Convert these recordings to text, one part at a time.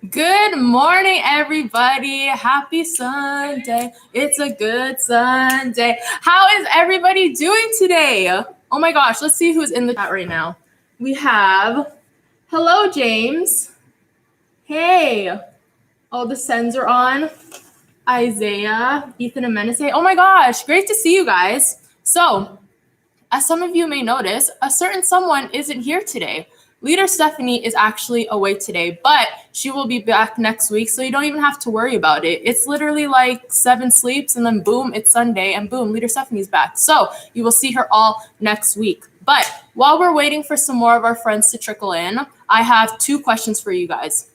Good morning, everybody. Happy Sunday. It's a good Sunday. How is everybody doing today? Oh my gosh, let's see who's in the chat right now. We have, hello, James. Hey. Oh, the sends are on. Isaiah, Ethan, and Menace. Oh my gosh, great to see you guys. So, as some of you may notice, a certain someone isn't here today. Leader Stephanie is actually away today, but she will be back next week, so you don't even have to worry about it. It's literally like 7 sleeps, and then boom, it's Sunday, and boom, Leader Stephanie's back. So you will see her all next week. But while we're waiting for some more of our friends to trickle in, I have 2 questions for you guys.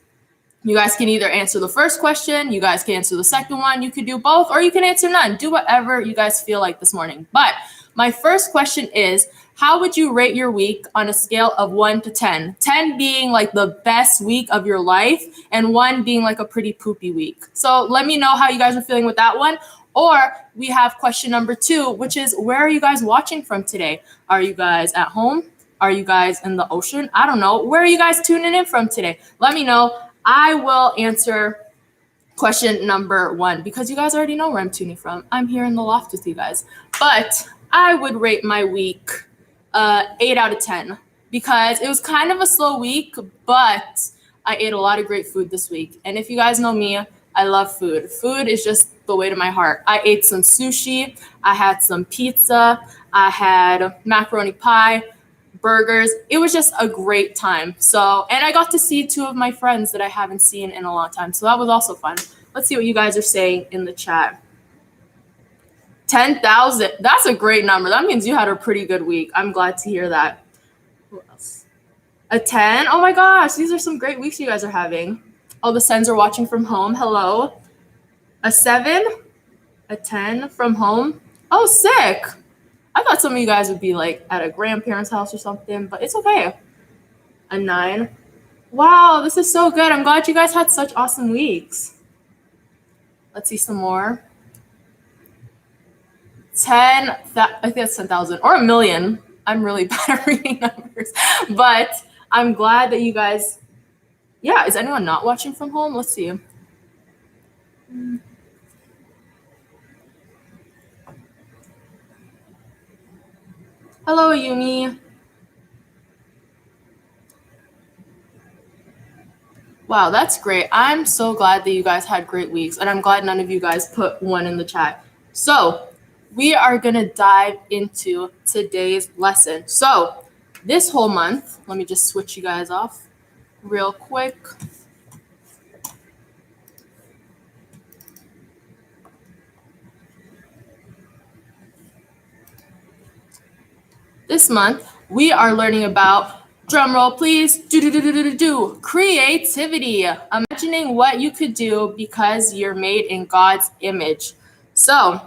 You guys can either answer the first question, you guys can answer the second one, you could do both, or you can answer none. Do whatever you guys feel like this morning. But my first question is, how would you rate your week on a scale of 1 to 10? 10 being like the best week of your life, and 1 being like a pretty poopy week. So let me know how you guys are feeling with that one. Or we have question number 2, which is, where are you guys watching from today? Are you guys at home? Are you guys in the ocean? I don't know. Where are you guys tuning in from today? Let me know. I will answer question number 1 because you guys already know where I'm tuning from. I'm here in the loft with you guys. But I would rate my week 8 out of 10 because it was kind of a slow week, but I ate a lot of great food this week. And if you guys know me, I love food. Food is just the way to my heart. I ate some sushi. I had some pizza. I had macaroni pie, burgers. It was just a great time. So, and I got to see 2 of my friends that I haven't seen in a long time. So that was also fun. Let's see what you guys are saying in the chat. 10,000. That's a great number. That means you had a pretty good week. I'm glad to hear that. Who else? A 10? Oh my gosh, these are some great weeks you guys are having. Oh, the Sens are watching from home. Hello. A 7? A 10 from home? Oh, sick. I thought some of you guys would be like at a grandparent's house or something, but it's okay. A 9. Wow, this is so good. I'm glad you guys had such awesome weeks. Let's see some more. 10, I think that's 10,000 or a million. I'm really bad at reading numbers, but I'm glad that you guys, yeah, is anyone not watching from home? Let's see. Hello, Yumi. Wow, that's great. I'm so glad that you guys had great weeks, and I'm glad none of you guys put 1 in the chat. So we are going to dive into today's lesson. So this whole month, let me just switch you guys off real quick. This month, we are learning about, drum roll please, creativity. Imagining what you could do because you're made in God's image. So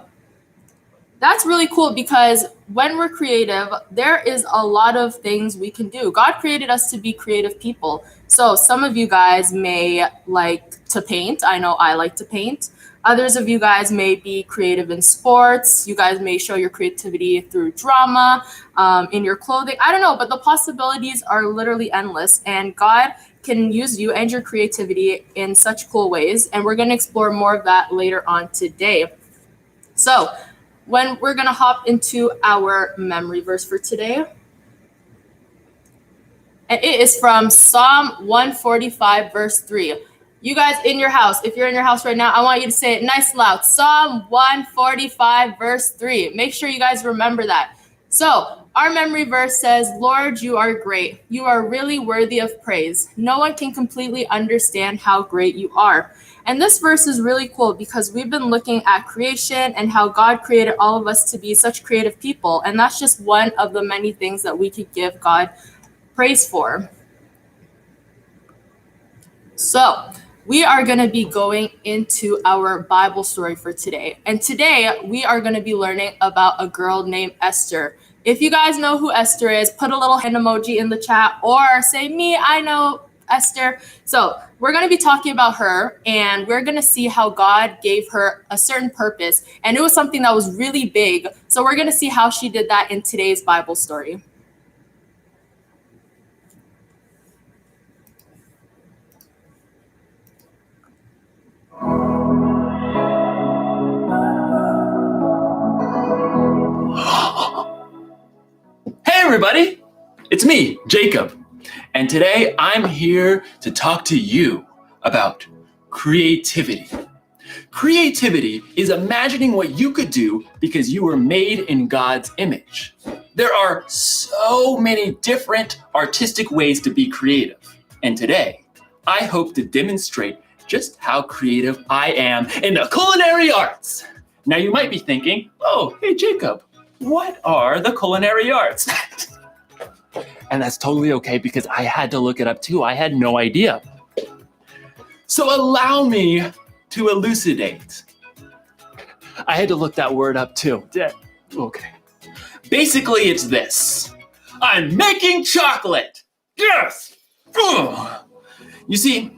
that's really cool because when we're creative, there is a lot of things we can do. God created us to be creative people. So some of you guys may like to paint. I know I like to paint. Others of you guys may be creative in sports. You guys may show your creativity through drama, in your clothing. I don't know, but the possibilities are literally endless. And God can use you and your creativity in such cool ways. And we're going to explore more of that later on today. So when we're going to hop into our memory verse for today. And it is from Psalm 145, verse 3. You guys in your house, if you're in your house right now, I want you to say it nice and loud. Psalm 145, verse 3. Make sure you guys remember that. So our memory verse says, Lord, you are great. You are really worthy of praise. No one can completely understand how great you are. And this verse is really cool because we've been looking at creation and how God created all of us to be such creative people. And that's just one of the many things that we could give God praise for. So we are going to be going into our Bible story for today. And today we are going to be learning about a girl named Esther. If you guys know who Esther is, put a little hand emoji in the chat or say, me, I know Esther. So we're going to be talking about her, and we're going to see how God gave her a certain purpose. And it was something that was really big. So we're going to see how she did that in today's Bible story. everybody. It's me, Jacob. And today I'm here to talk to you about creativity. Creativity is imagining what you could do because you were made in God's image. There are so many different artistic ways to be creative. And today, I hope to demonstrate just how creative I am in the culinary arts. Now you might be thinking, oh, hey Jacob, what are the culinary arts? And that's totally okay because I had to look it up too. I had no idea. So allow me to elucidate. I had to look that word up too. Okay. Basically, it's this. I'm making chocolate. Yes. Ugh. You see,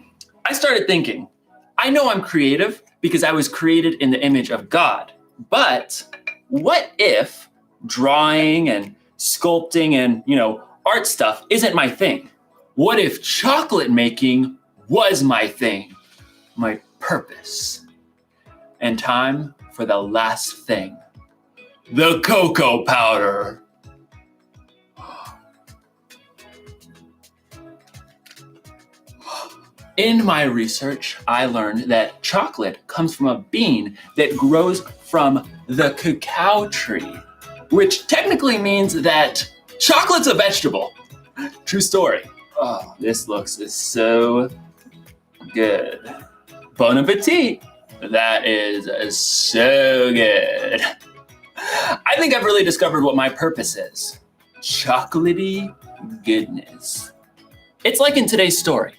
I started thinking, I know I'm creative because I was created in the image of God. But what if drawing and sculpting and, art stuff isn't my thing? What if chocolate making was my thing, my purpose? And time for the last thing, the cocoa powder. In my research, I learned that chocolate comes from a bean that grows from the cacao tree, which technically means that chocolate's a vegetable. True story. Oh, this looks so good. Bon appetit. That is so good. I think I've really discovered what my purpose is. Chocolatey goodness. It's like in today's story.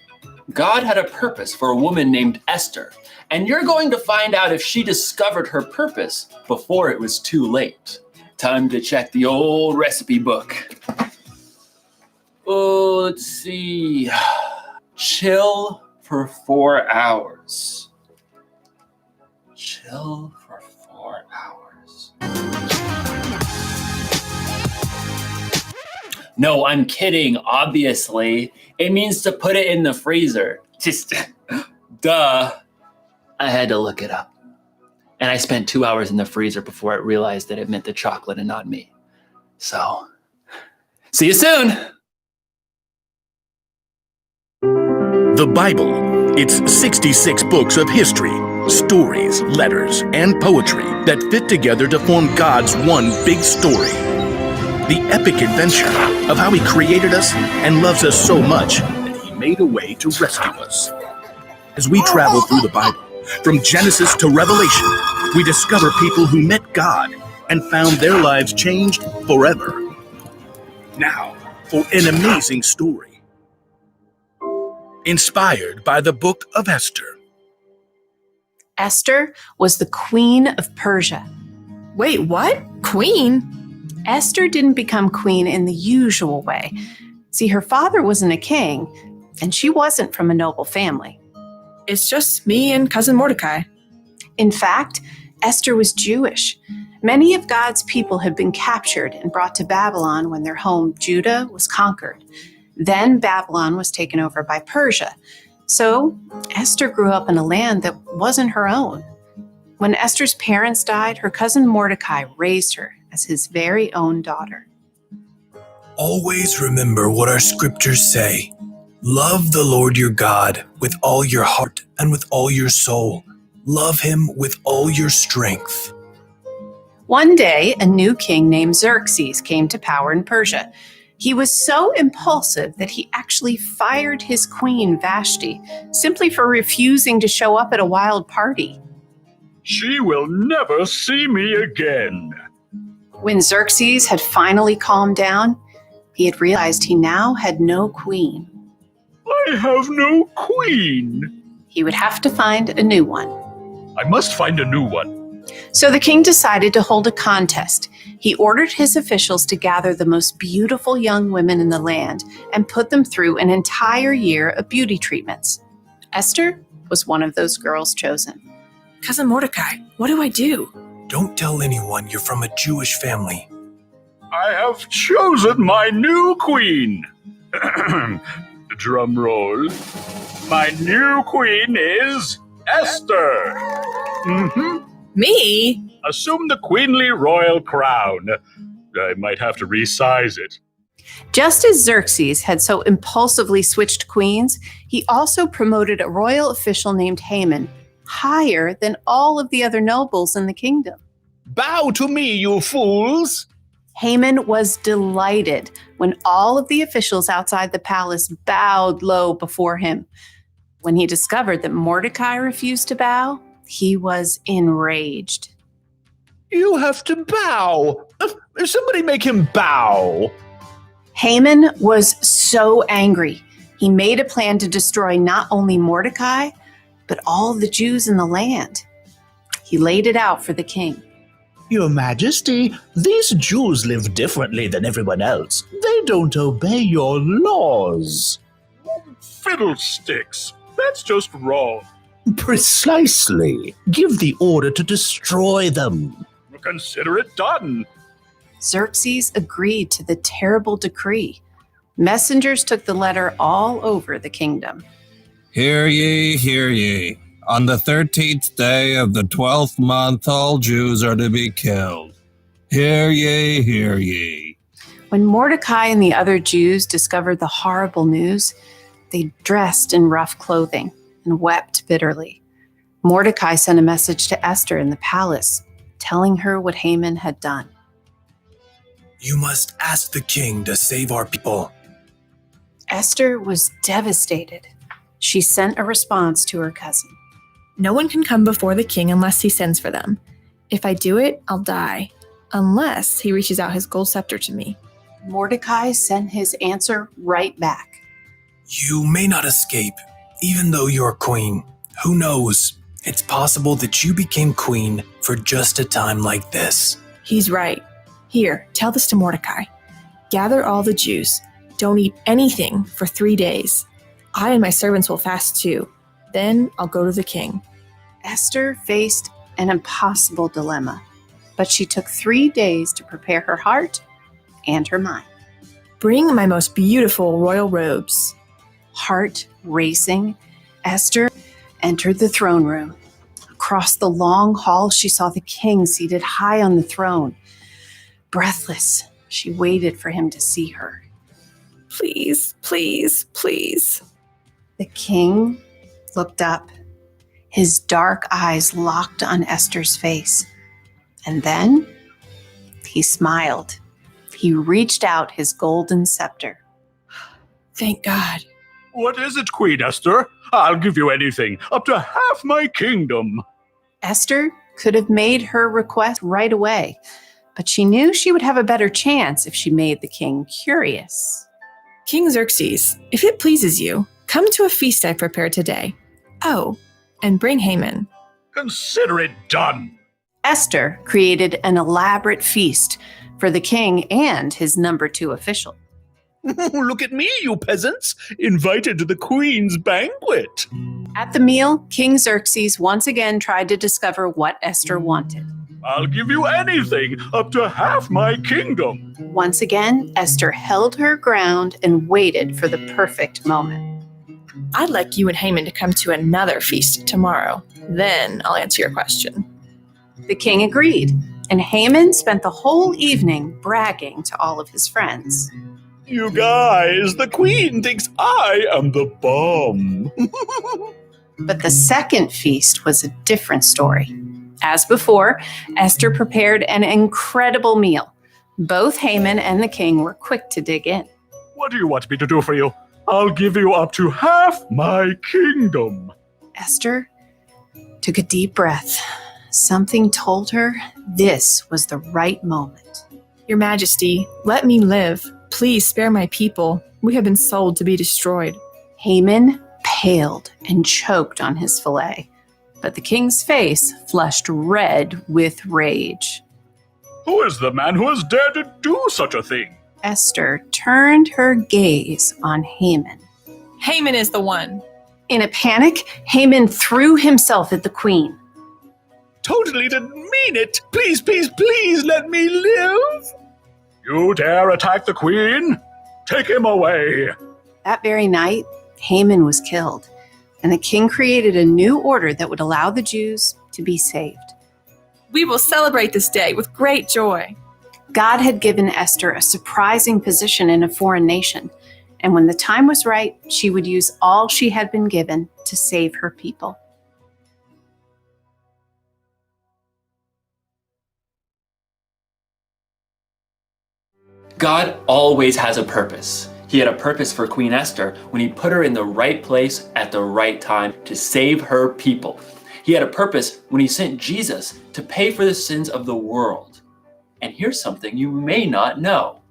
God had a purpose for a woman named Esther, and you're going to find out if she discovered her purpose before it was too late. Time to check the old recipe book. Oh, let's see. Chill for 4 hours. Chill for 4 hours. No, I'm kidding, obviously. It means to put it in the freezer. Just, duh. I had to look it up. And I spent 2 hours in the freezer before I realized that it meant the chocolate and not me. So, see you soon. The Bible. It's 66 books of history, stories, letters, and poetry that fit together to form God's one big story. The epic adventure of how He created us and loves us so much that He made a way to rescue us. As we travel through the Bible, from Genesis to Revelation, we discover people who met God and found their lives changed forever. Now, for an amazing story. Inspired by the Book of Esther. Esther was the queen of Persia. Wait, what? Queen? Esther didn't become queen in the usual way. See, her father wasn't a king, and she wasn't from a noble family. It's just me and cousin Mordecai. In fact, Esther was Jewish. Many of God's people had been captured and brought to Babylon when their home, Judah, was conquered. Then Babylon was taken over by Persia. So Esther grew up in a land that wasn't her own. When Esther's parents died, her cousin Mordecai raised her as his very own daughter. Always remember what our scriptures say. Love the Lord your God with all your heart and with all your soul. Love Him with all your strength. One day, a new king named Xerxes came to power in Persia. He was so impulsive that he actually fired his queen, Vashti, simply for refusing to show up at a wild party. She will never see me again. When Xerxes had finally calmed down, he had realized he now had no queen. I have no queen. He would have to find a new one. I must find a new one. So the king decided to hold a contest. He ordered his officials to gather the most beautiful young women in the land and put them through an entire year of beauty treatments. Esther was one of those girls chosen. Cousin Mordecai, what do I do? Don't tell anyone you're from a Jewish family. I have chosen my new queen. Drum roll. My new queen is Esther. Me? Assume the queenly royal crown. I might have to resize it. Just as Xerxes had so impulsively switched queens, he also promoted a royal official named Haman higher than all of the other nobles in the kingdom. Bow to me, you fools! Haman was delighted when all of the officials outside the palace bowed low before him. When he discovered that Mordecai refused to bow, he was enraged. You have to bow! Somebody make him bow! Haman was so angry. He made a plan to destroy not only Mordecai, but all the Jews in the land. He laid it out for the king. Your Majesty, these Jews live differently than everyone else. They don't obey your laws. Fiddlesticks! That's just wrong. Precisely. Give the order to destroy them. Consider it done. Xerxes agreed to the terrible decree. Messengers took the letter all over the kingdom. Hear ye, hear ye. On the 13th day of the 12th month, all Jews are to be killed. Hear ye, hear ye. When Mordecai and the other Jews discovered the horrible news, they dressed in rough clothing and wept bitterly. Mordecai sent a message to Esther in the palace, telling her what Haman had done. You must ask the king to save our people. Esther was devastated. She sent a response to her cousin. No one can come before the king unless he sends for them. If I do it, I'll die, unless he reaches out his gold scepter to me. Mordecai sent his answer right back. You may not escape, even though you're queen. Who knows? It's possible that you became queen for just a time like this. He's right. Here, tell this to Mordecai. Gather all the Jews. Don't eat anything for 3 days. I and my servants will fast too. Then I'll go to the king. Esther faced an impossible dilemma, but she took 3 days to prepare her heart and her mind. Bring my most beautiful royal robes. Heart racing, Esther entered the throne room. Across the long hall, she saw the king seated high on the throne. Breathless, she waited for him to see her. Please, please, please. The king looked up. His dark eyes locked on Esther's face. And then he smiled. He reached out his golden scepter. Thank God. What is it, Queen Esther? I'll give you anything, up to half my kingdom. Esther could have made her request right away, but she knew she would have a better chance if she made the king curious. King Xerxes, if it pleases you, come to a feast I prepared today. Oh, and bring Haman. Consider it done. Esther created an elaborate feast for the king and his number 2 official. Look at me, you peasants, invited to the queen's banquet. At the meal, King Xerxes once again tried to discover what Esther wanted. I'll give you anything, up to half my kingdom. Once again, Esther held her ground and waited for the perfect moment. I'd like you and Haman to come to another feast tomorrow. Then I'll answer your question. The king agreed, and Haman spent the whole evening bragging to all of his friends. You guys, the queen thinks I am the bomb. But the second feast was a different story. As before, Esther prepared an incredible meal. Both Haman and the king were quick to dig in. What do you want me to do for you? I'll give you up to half my kingdom. Esther took a deep breath. Something told her this was the right moment. Your Majesty, let me live. Please spare my people. We have been sold to be destroyed. Haman paled and choked on his fillet, but the king's face flushed red with rage. Who is the man who has dared to do such a thing? Esther turned her gaze on Haman. Haman is the one. In a panic, Haman threw himself at the queen. Totally didn't mean it. Please, please, please let me live. You dare attack the queen? Take him away. That very night, Haman was killed, and the king created a new order that would allow the Jews to be saved. We will celebrate this day with great joy. God had given Esther a surprising position in a foreign nation, and when the time was right, she would use all she had been given to save her people. God always has a purpose. He had a purpose for Queen Esther when he put her in the right place at the right time to save her people. He had a purpose when he sent Jesus to pay for the sins of the world. And here's something you may not know.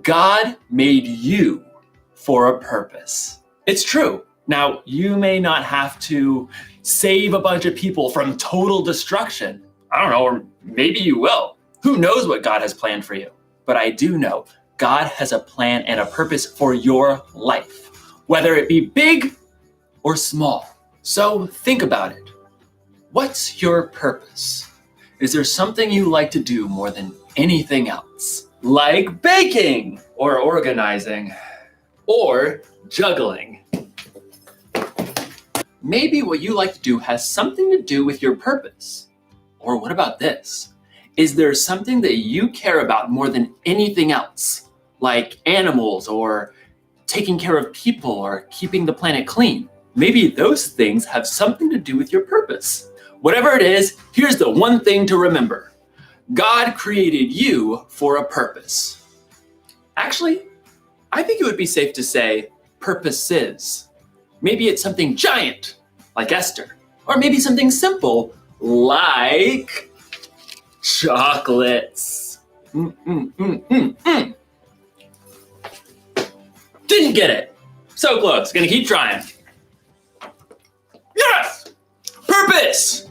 God made you for a purpose. It's true. Now, you may not have to save a bunch of people from total destruction. I don't know, or maybe you will. Who knows what God has planned for you? But I do know God has a plan and a purpose for your life, whether it be big or small. So think about it. What's your purpose? Is there something you like to do more than anything else? Like baking, or organizing, or juggling. Maybe what you like to do has something to do with your purpose. Or what about this? Is there something that you care about more than anything else? Like animals, or taking care of people, or keeping the planet clean? Maybe those things have something to do with your purpose. Whatever it is, here's the one thing to remember. God created you for a purpose. Actually, I think it would be safe to say purposes. Maybe it's something giant, like Esther, or maybe something simple, like chocolates. Didn't get it. So close. Gonna keep trying. Yes! Purpose!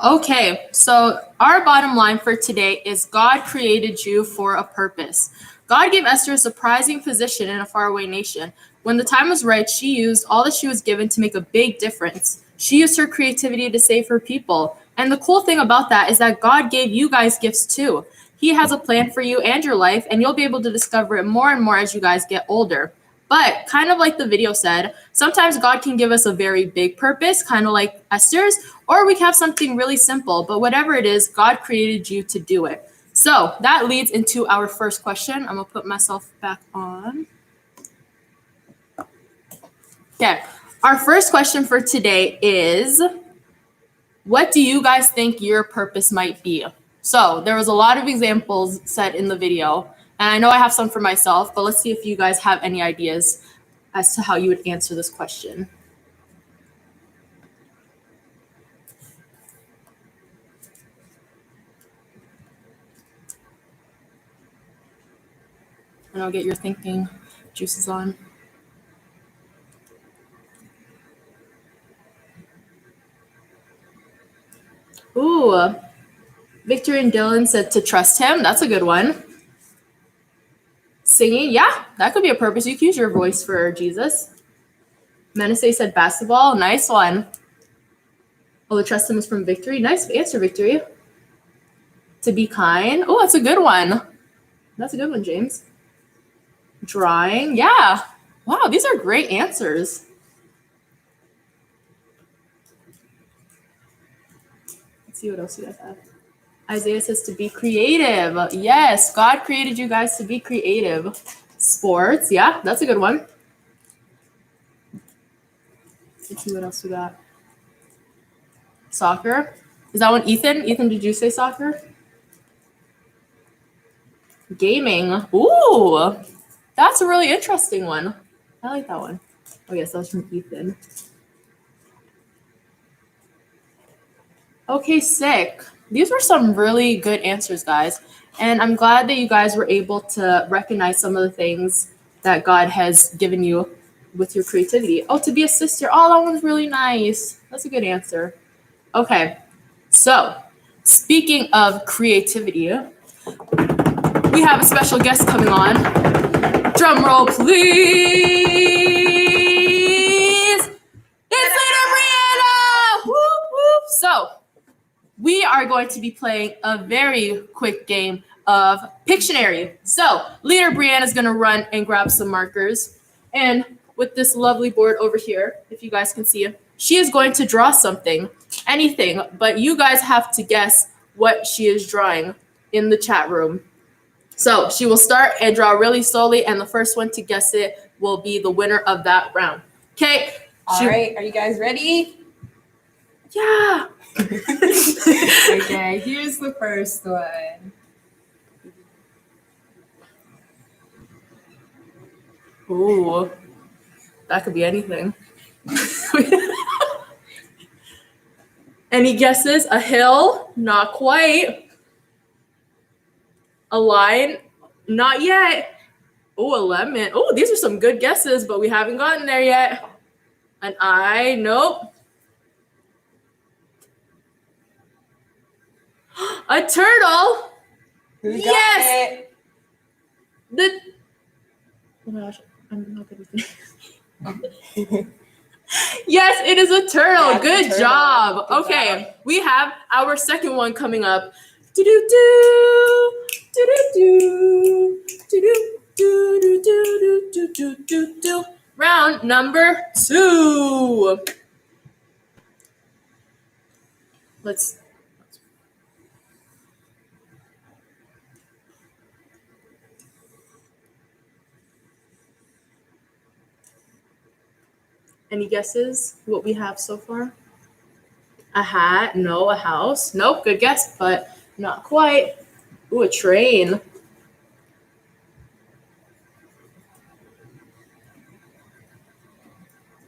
Okay, so our bottom line for today is God created you for a purpose. God gave Esther a surprising position in a faraway nation. When the time was right, she used all that she was given to make a big difference. She used her creativity to save her people. And the cool thing about that is that God gave you guys gifts too. He has a plan for you and your life, and you'll be able to discover it more and more as you guys get older. But kind of like the video said, sometimes God can give us a very big purpose, kind of like Esther's, or we can have something really simple. But whatever it is, God created you to do it. So that leads into our first question. I'm going to put myself back on. Okay, our first question for today is, what do you guys think your purpose might be? So there was a lot of examples said in the video, and I know I have some for myself, but let's see if you guys have any ideas as to how you would answer this question. And I'll get your thinking juices on. Ooh, Victor and Dylan said to trust him. That's a good one. Singing, yeah, that could be a purpose. You can use your voice for Jesus. Menasee said basketball. Nice one. Oh, the trust him is from Victory. Nice answer, Victory. To be kind. Oh, that's a good one. That's a good one, James. Drawing, yeah. Wow, these are great answers. Let's see what else you guys have. Isaiah says to be creative. Yes, God created you guys to be creative. Sports, yeah, that's a good one. Let's see what else we got. Soccer. Is that one Ethan? Ethan, did you say soccer? Gaming. Ooh, that's a really interesting one. I like that one. Oh, yes, that was from Ethan. Okay, sick. These were some really good answers, guys. And I'm glad that you guys were able to recognize some of the things that God has given you with your creativity. Oh, to be a sister. Oh, that one's really nice. That's a good answer. Okay, so speaking of creativity, we have a special guest coming on. Drum roll, please. It's Leader Brianna. Whoop, whoop. So we are going to be playing a very quick game of Pictionary. So Leader Brianna is going to run and grab some markers. And with this lovely board over here, if you guys can see, she is going to draw something, anything, but you guys have to guess what she is drawing in the chat room. So she will start and draw really slowly, and the first one to guess it will be the winner of that round. Okay. All right, are you guys ready? Yeah. Okay, here's the first one. Ooh, that could be anything. Any guesses? A hill? Not quite. A line? Not yet. Oh, a lemon. Oh, these are some good guesses, but we haven't gotten there yet. An eye? Nope. A turtle? Who got Yes! it? The oh my gosh, I'm not good with names. Yes, it is a turtle. That's a Good turtle. job. Good Okay, job. we have our second one coming up. Do-do-do, do-do-do, do-do, do-do-do-do-do-do-do. Round number 2. Let's Any guesses what we have so far? A hat? No. A house? Nope. Good guess, but not quite. Ooh, a train.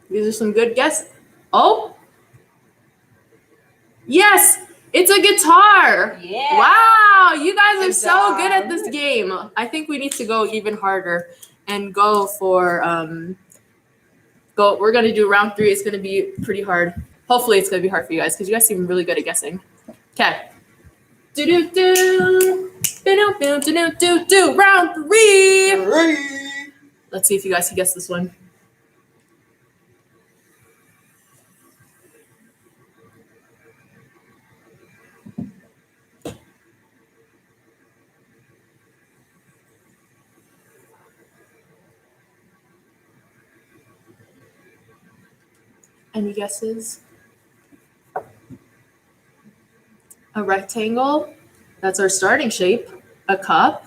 These are some good guesses. Oh. Yes, it's a guitar. Yeah. Wow, you guys are Good so good at job. this game. I think we need to go even harder and go for we're gonna do round 3. It's gonna be pretty hard. Hopefully it's gonna be hard for you guys because you guys seem really good at guessing. Okay. Do round 3. Let's see if you guys can guess this one. Any guesses? A rectangle? That's our starting shape. A cup?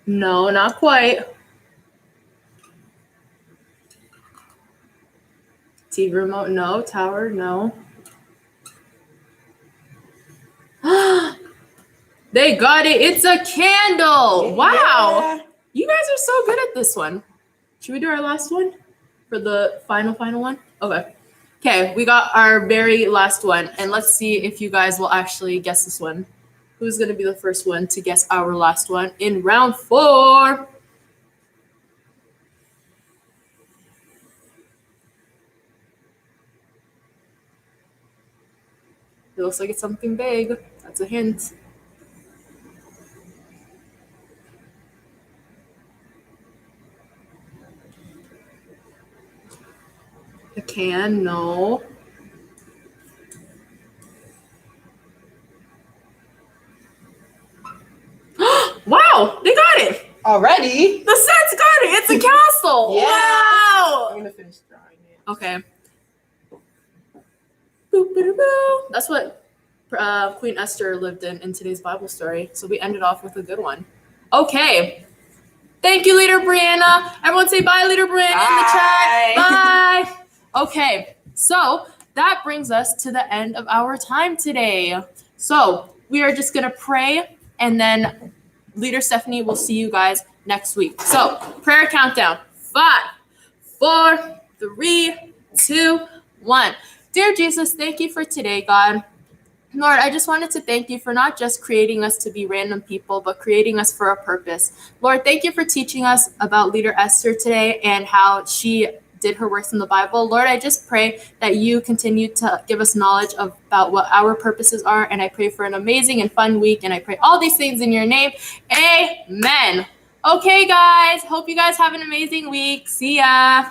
No, not quite. TV remote? No. Tower? No. They got it. It's a candle. Wow. Yeah. You guys are so good at this one. Should we do our last one for the final one? Okay. Okay, we got our very last one, and let's see if you guys will actually guess this one. Who's going to be the first one to guess our last one in round 4? It looks like it's something big. That's a hint. A can? No. Wow, they got it. Already? The set's got it. It's a castle. Yeah. Wow. I'm gonna finish drawing it. Okay. Boop, boop, boop. That's what Queen Esther lived in today's Bible story. So we ended off with a good one. Okay. Thank you, Leader Brianna. Everyone say bye, Leader Brianna, in the chat. Bye. Okay. So that brings us to the end of our time today. So we are just going to pray, and then Leader Stephanie will see you guys next week. So prayer countdown. 5, 4, 3, 2, 1. Dear Jesus, thank you for today, God. Lord, I just wanted to thank you for not just creating us to be random people, but creating us for a purpose. Lord, thank you for teaching us about Leader Esther today and how she did her works in the Bible. Lord, I just pray that you continue to give us knowledge about what our purposes are. And I pray for an amazing and fun week. And I pray all these things in your name. Amen. Okay, guys. Hope you guys have an amazing week. See ya.